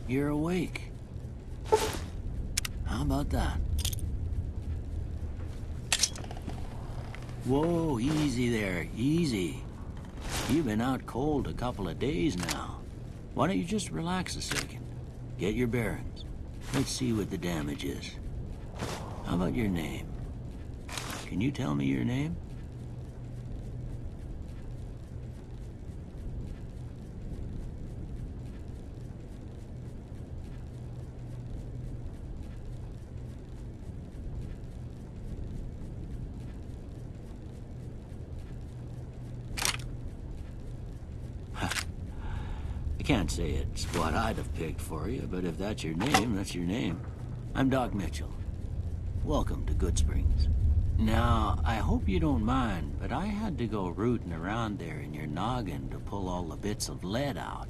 You're awake. How about that? Whoa, easy there, easy. You've been out cold a couple of days now. Why don't you just relax a second? Get your bearings. Let's see what the damage is. How about your name? Can you tell me your name? I can't say it's what I'd have picked for you, but if that's your name, that's your name. I'm Doc Mitchell. Welcome to Goodsprings. Now, I hope you don't mind, but I had to go rooting around there in your noggin to pull all the bits of lead out.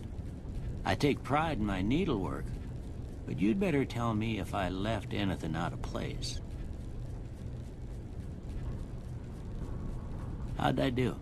I take pride in my needlework, but you'd better tell me if I left anything out of place. How'd I do?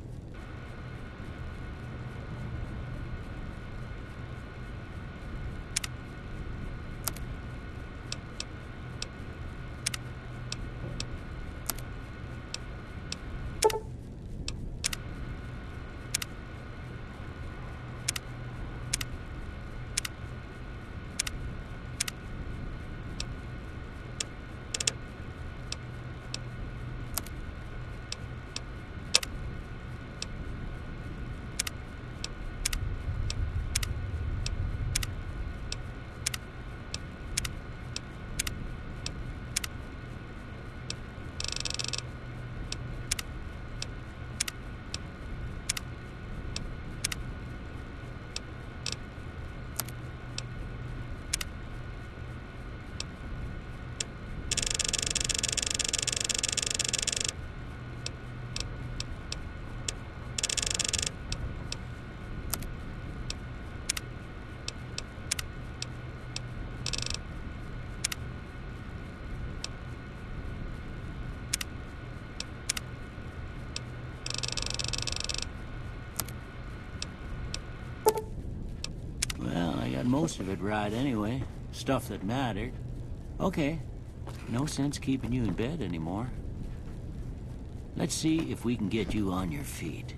Most of it right anyway. Stuff that mattered. Okay. No sense keeping you in bed anymore. Let's see if we can get you on your feet.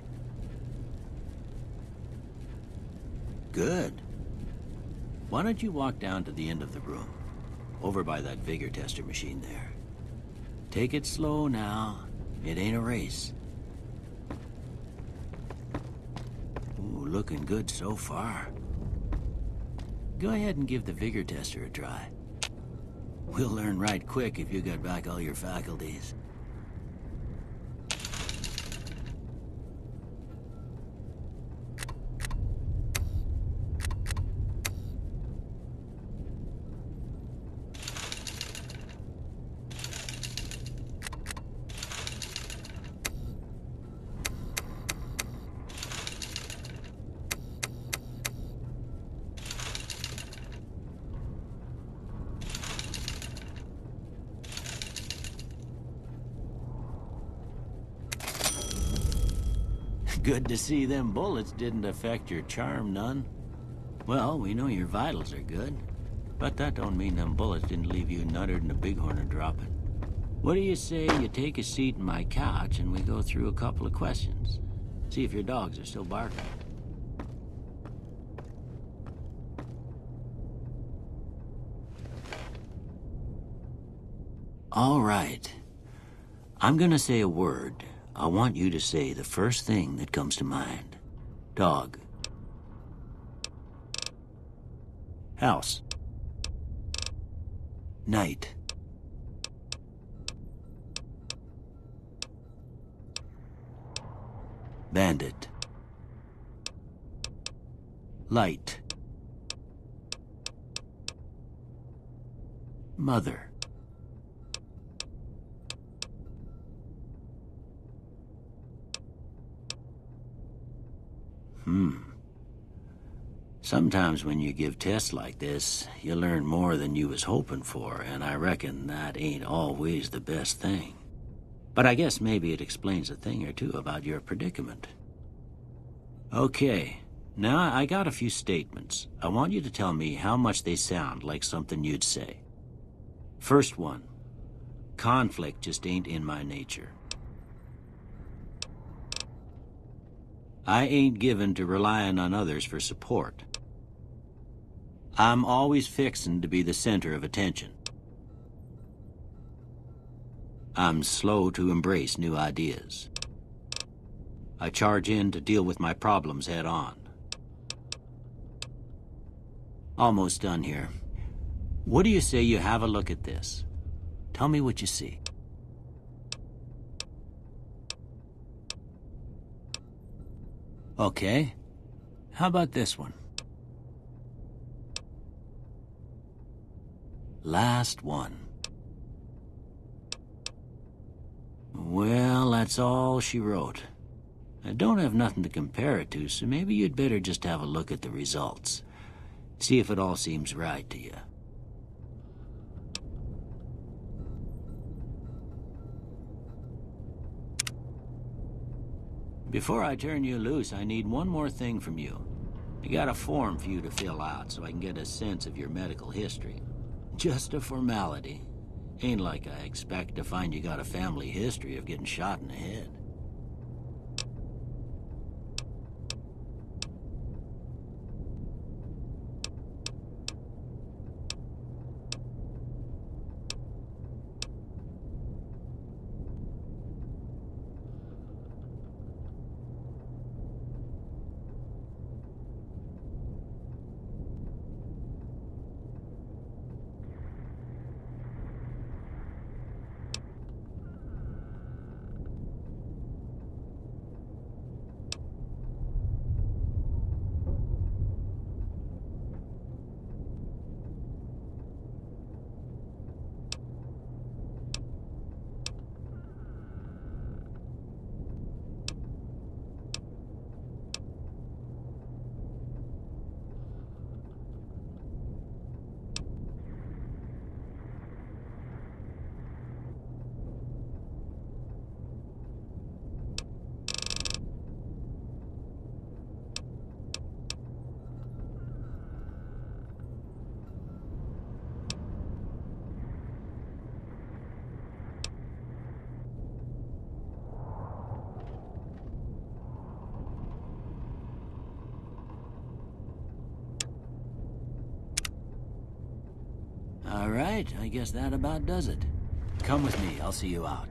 Good. Why don't you walk down to the end of the room? Over by that vigor tester machine there. Take it slow now. It ain't a race. Ooh, looking good so far. Go ahead and give the vigor tester a try. We'll learn right quick if you got back all your faculties. Good to see them bullets didn't affect your charm none. Well, we know your vitals are good, but that don't mean them bullets didn't leave you nuttered and a bighorn a dropping. What do you say you take a seat in my couch and we go through a couple of questions? See if your dogs are still barking. All right. I'm gonna say a word. I want you to say the first thing that comes to mind. Dog. House. Night. Bandit. Light. Mother. Sometimes when you give tests like this, you learn more than you was hoping for, and I reckon that ain't always the best thing. But I guess maybe it explains a thing or two about your predicament. Okay, now I got a few statements. I want you to tell me how much they sound like something you'd say. First one, conflict just ain't in my nature. I ain't given to relying on others for support. I'm always fixin' to be the center of attention. I'm slow to embrace new ideas. I charge in to deal with my problems head on. Almost done here. What do you say you have a look at this? Tell me what you see. Okay. How about this one? Last one. Well, that's all she wrote. I don't have nothing to compare it to, so maybe you'd better just have a look at the results. See if it all seems right to you. Before I turn you loose, I need one more thing from you. I got a form for you to fill out so I can get a sense of your medical history. Just a formality. Ain't like I expect to find you got a family history of getting shot in the head. All right, I guess that about does it. Come with me, I'll see you out.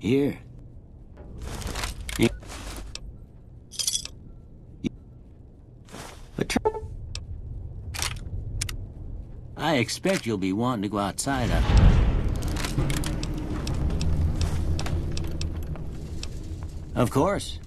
Here. But I expect you'll be wanting to go outside Of course.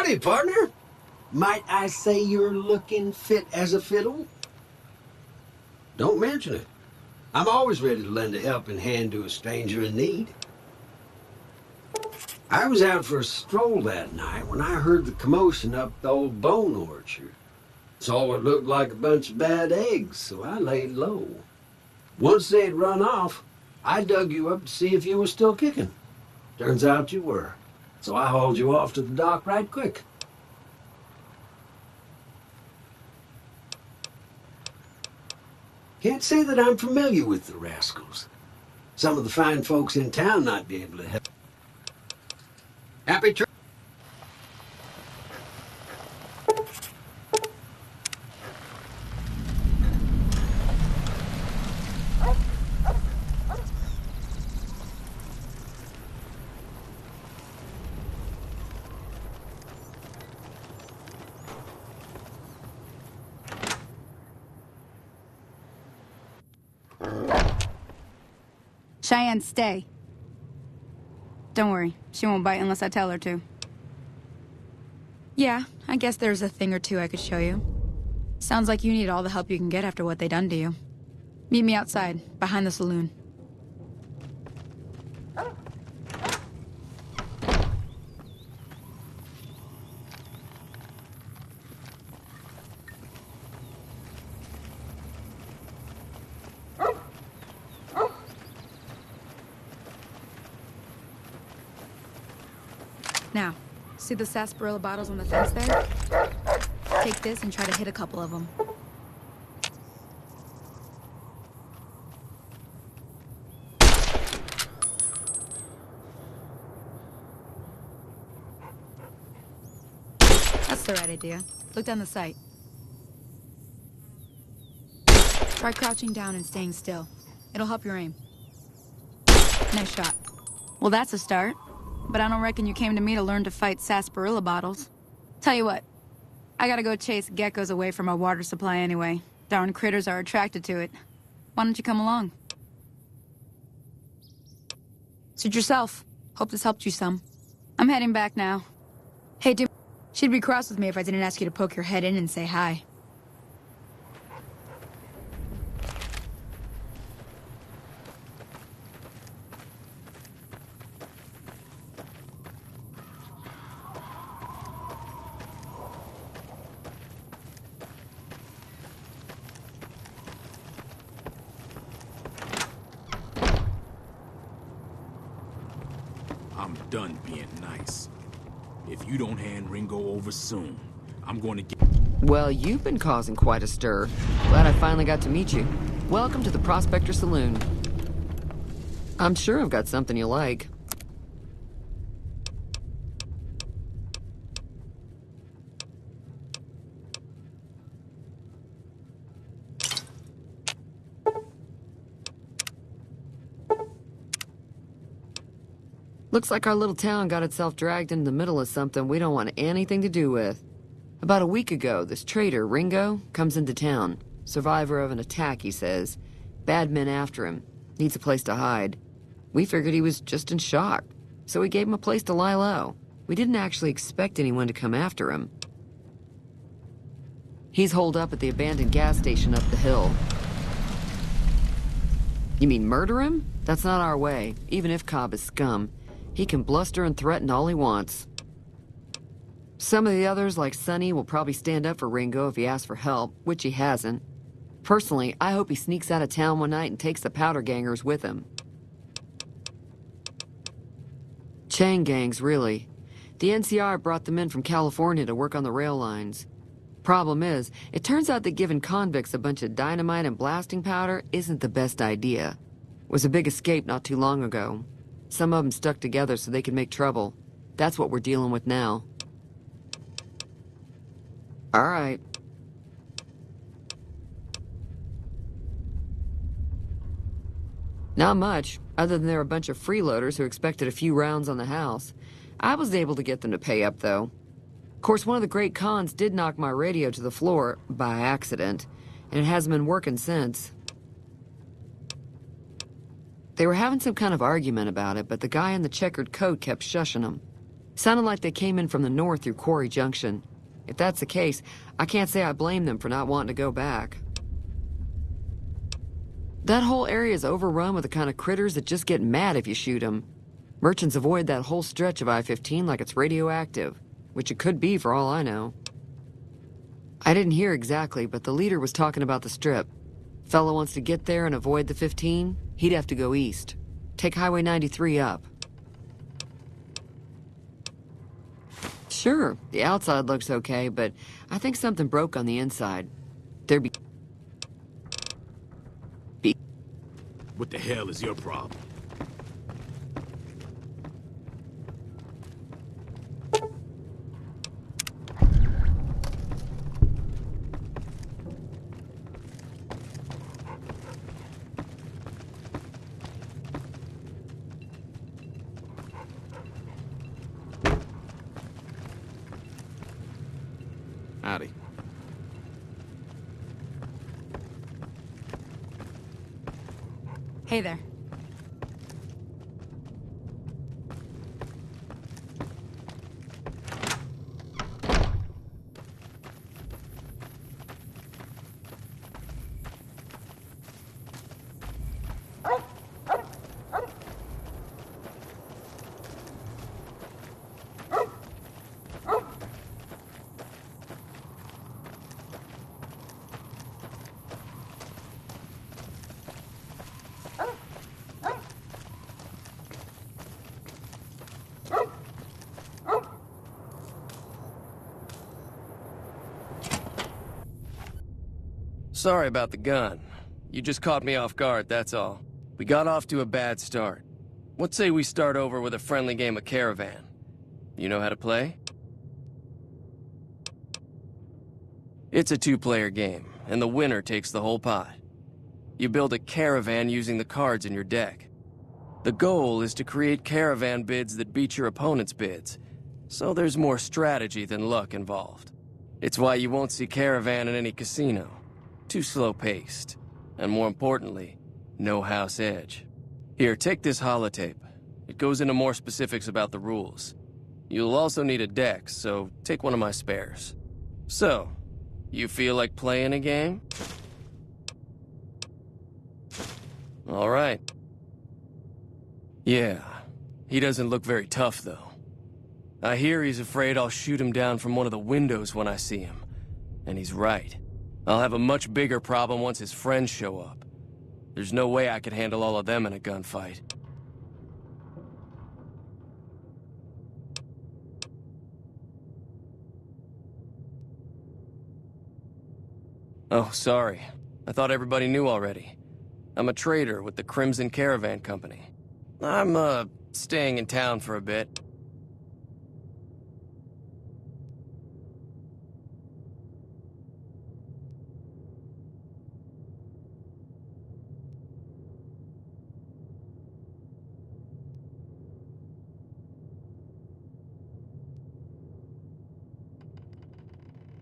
Howdy, partner. Might I say you're looking fit as a fiddle? Don't mention it. I'm always ready to lend a helping hand to a stranger in need. I was out for a stroll that night when I heard the commotion up the old bone orchard. Saw what looked like a bunch of bad eggs, so I laid low. Once they'd run off, I dug you up to see if you were still kicking. Turns out you were, so I hauled you off to the dock right quick. Can't say that I'm familiar with the rascals. Some of the fine folks in town might be able to help. Happy trip. Cheyenne, stay. Don't worry, she won't bite unless I tell her to. Yeah, I guess there's a thing or two I could show you. Sounds like you need all the help you can get after what they done to you. Meet me outside, behind the saloon. Now, see the sarsaparilla bottles on the fence there? Take this and try to hit a couple of them. That's the right idea. Look down the sight. Try crouching down and staying still. It'll help your aim. Nice shot. Well, that's a start. But I don't reckon you came to me to learn to fight sarsaparilla bottles. Tell you what, I gotta go chase geckos away from our water supply anyway. Darn critters are attracted to it. Why don't you come along? Suit yourself. Hope this helped you some. I'm heading back now. Hey, she'd be cross with me if I didn't ask you to poke your head in and say hi. I'm done being nice. If you don't hand Ringo over soon, I'm going to get... Well, you've been causing quite a stir. Glad I finally got to meet you. Welcome to the Prospector Saloon. I'm sure I've got something you like. Looks like our little town got itself dragged into the middle of something we don't want anything to do with. About a week ago, this traitor, Ringo, comes into town. Survivor of an attack, he says. Bad men after him. Needs a place to hide. We figured he was just in shock, so we gave him a place to lie low. We didn't actually expect anyone to come after him. He's holed up at the abandoned gas station up the hill. You mean murder him? That's not our way, even if Cobb is scum. He can bluster and threaten all he wants. Some of the others, like Sonny, will probably stand up for Ringo if he asks for help, which he hasn't. Personally, I hope he sneaks out of town one night and takes the powder gangers with him. Chain gangs, really. The NCR brought them in from California to work on the rail lines. Problem is, it turns out that giving convicts a bunch of dynamite and blasting powder isn't the best idea. It was a big escape not too long ago. Some of them stuck together so they could make trouble. That's what we're dealing with now. All right. Not much, other than they're a bunch of freeloaders who expected a few rounds on the house. I was able to get them to pay up, though. Of course, one of the great cons did knock my radio to the floor, by accident, and it hasn't been working since. They were having some kind of argument about it, but the guy in the checkered coat kept shushing them. Sounded like they came in from the north through Quarry Junction. If that's the case, I can't say I blame them for not wanting to go back. That whole area is overrun with the kind of critters that just get mad if you shoot them. Merchants avoid that whole stretch of I-15 like it's radioactive, which it could be for all I know. I didn't hear exactly, but the leader was talking about the Strip. Fella wants to get there and avoid the 15, he'd have to go east. Take Highway 93 up. Sure, the outside looks okay, but I think something broke on the inside. There'd be... What the hell is your problem? Howdy. Hey there. Sorry about the gun. You just caught me off guard, that's all. We got off to a bad start. What say we start over with a friendly game of Caravan? You know how to play? It's a two-player game, and the winner takes the whole pot. You build a caravan using the cards in your deck. The goal is to create caravan bids that beat your opponent's bids, so there's more strategy than luck involved. It's why you won't see Caravan in any casino. Too slow-paced. And more importantly, no house edge. Here, take this holotape. It goes into more specifics about the rules. You'll also need a deck, so take one of my spares. So, you feel like playing a game? All right. Yeah, he doesn't look very tough, though. I hear he's afraid I'll shoot him down from one of the windows when I see him. And he's right. I'll have a much bigger problem once his friends show up. There's no way I could handle all of them in a gunfight. Oh, sorry. I thought everybody knew already. I'm a trader with the Crimson Caravan Company. I'm, staying in town for a bit.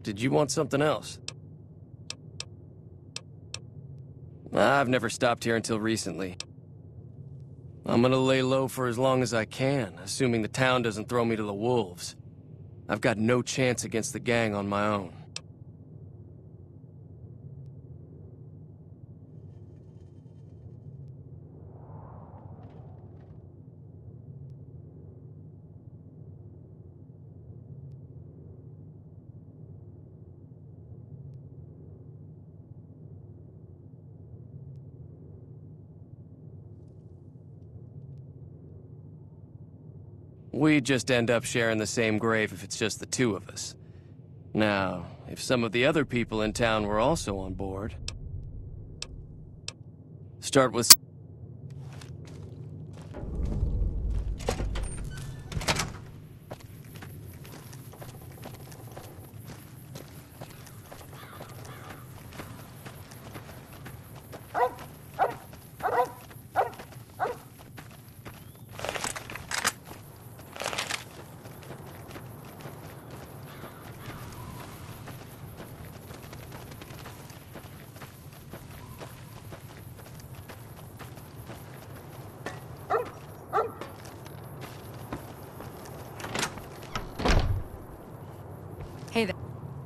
Did you want something else? I've never stopped here until recently. I'm gonna lay low for as long as I can, assuming the town doesn't throw me to the wolves. I've got no chance against the gang on my own. We'd just end up sharing the same grave if it's just the two of us. Now, if some of the other people in town were also on board... Start with...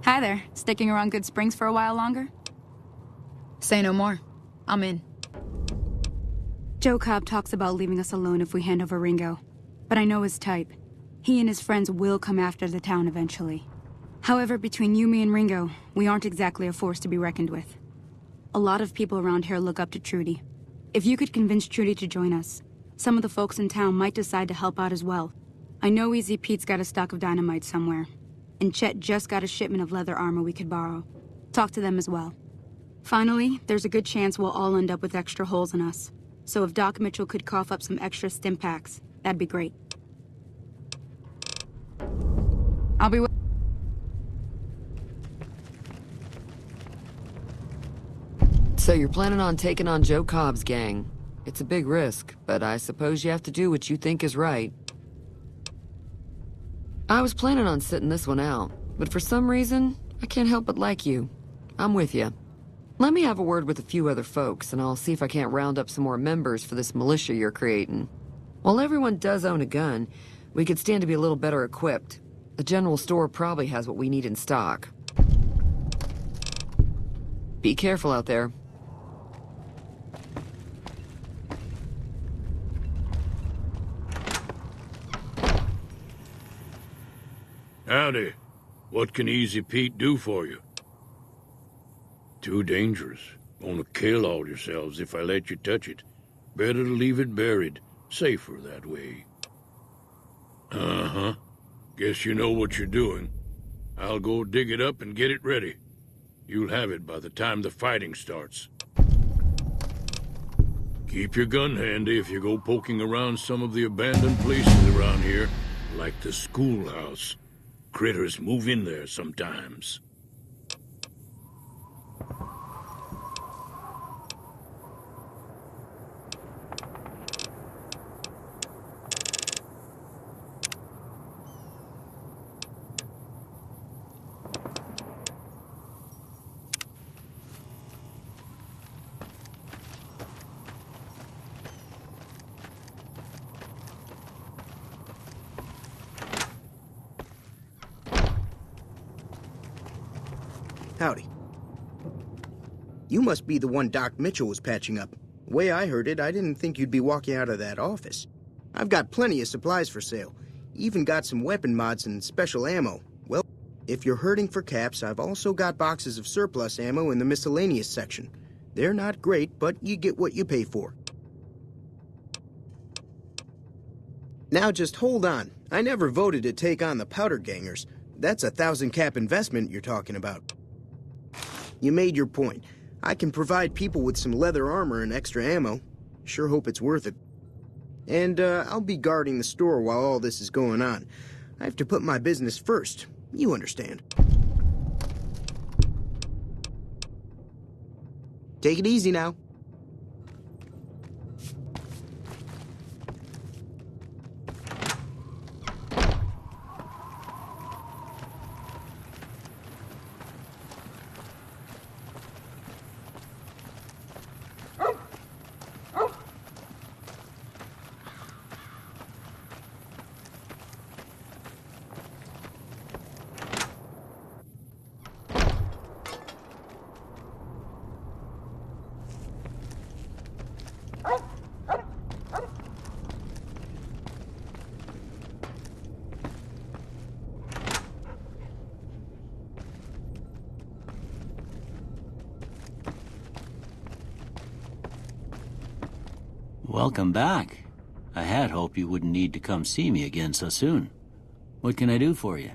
Hi there. Sticking around Goodsprings for a while longer? Say no more. I'm in. Joe Cobb talks about leaving us alone if we hand over Ringo. But I know his type. He and his friends will come after the town eventually. However, between you, me, and Ringo, we aren't exactly a force to be reckoned with. A lot of people around here look up to Trudy. If you could convince Trudy to join us, some of the folks in town might decide to help out as well. I know Easy Pete's got a stock of dynamite somewhere, and Chet just got a shipment of leather armor we could borrow. Talk to them as well. Finally, there's a good chance we'll all end up with extra holes in us. So if Doc Mitchell could cough up some extra stim packs, that'd be great. I'll be So you're planning on taking on Joe Cobb's gang. It's a big risk, but I suppose you have to do what you think is right. I was planning on sitting this one out, but for some reason, I can't help but like you. I'm with you. Let me have a word with a few other folks, and I'll see if I can't round up some more members for this militia you're creating. While everyone does own a gun, we could stand to be a little better equipped. The general store probably has what we need in stock. Be careful out there. Howdy. What can Easy Pete do for you? Too dangerous. Gonna kill all yourselves if I let you touch it. Better to leave it buried. Safer that way. Uh-huh. Guess you know what you're doing. I'll go dig it up and get it ready. You'll have it by the time the fighting starts. Keep your gun handy if you go poking around some of the abandoned places around here, like the schoolhouse. Critters move in there sometimes. Howdy. You must be the one Doc Mitchell was patching up. The way I heard it, I didn't think you'd be walking out of that office. I've got plenty of supplies for sale. Even got some weapon mods and special ammo. Well, if you're hurting for caps, I've also got boxes of surplus ammo in the miscellaneous section. They're not great, but you get what you pay for. Now just hold on. I never voted to take on the powder gangers. That's a 1,000 cap investment you're talking about. You made your point. I can provide people with some leather armor and extra ammo. Sure hope it's worth it. And I'll be guarding the store while all this is going on. I have to put my business first. You understand. Take it easy now. Welcome back. I had hoped you wouldn't need to come see me again so soon. What can I do for you?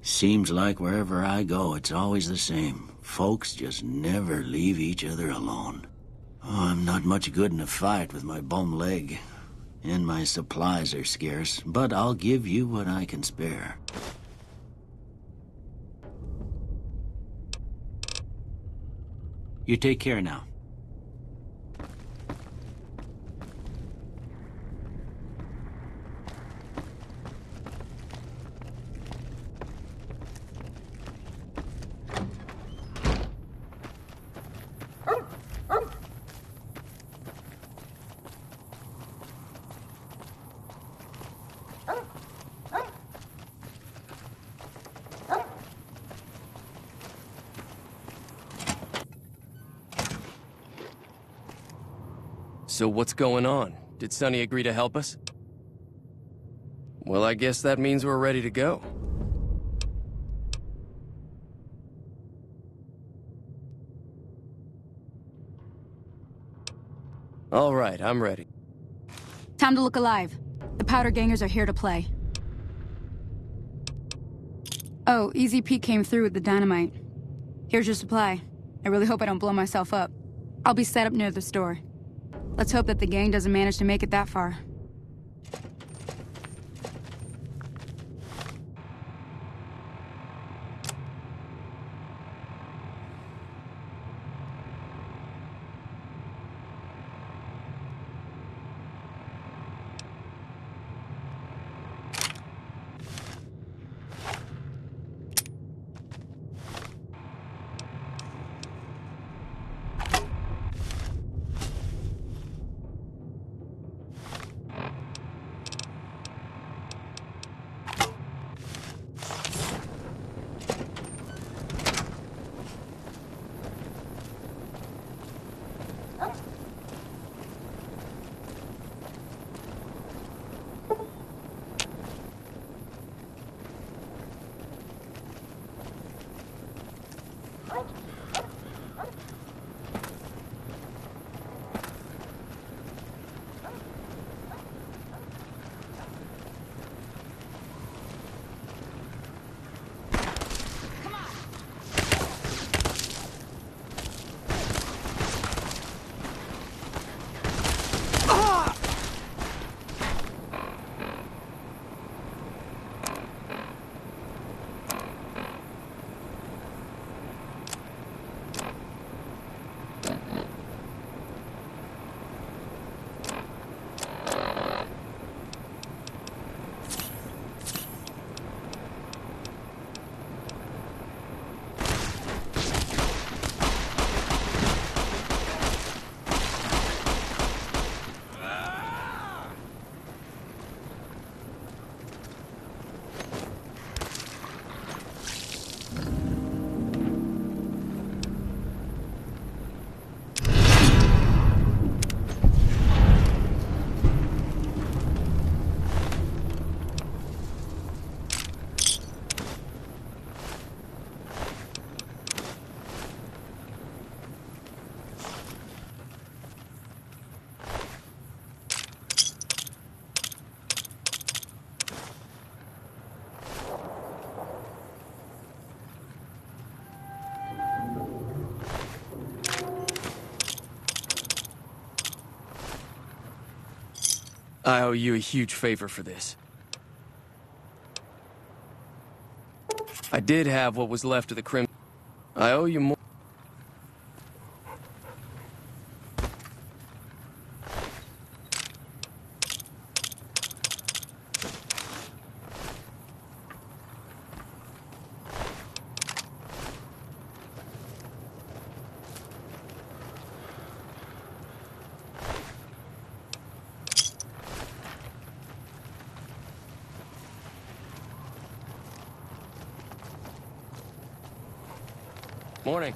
Seems like wherever I go, it's always the same. Folks just never leave each other alone. Oh, I'm not much good in a fight with my bum leg. And my supplies are scarce, but I'll give you what I can spare. You take care now. So what's going on? Did Sonny agree to help us? Well, I guess that means we're ready to go. All right, I'm ready. Time to look alive. The powder gangers are here to play. Oh, Easy Pete came through with the dynamite. Here's your supply. I really hope I don't blow myself up. I'll be set up near the store. Let's hope that the gang doesn't manage to make it that far. I owe you a huge favor for this. I did have what was left of the crim. I owe you more. Morning.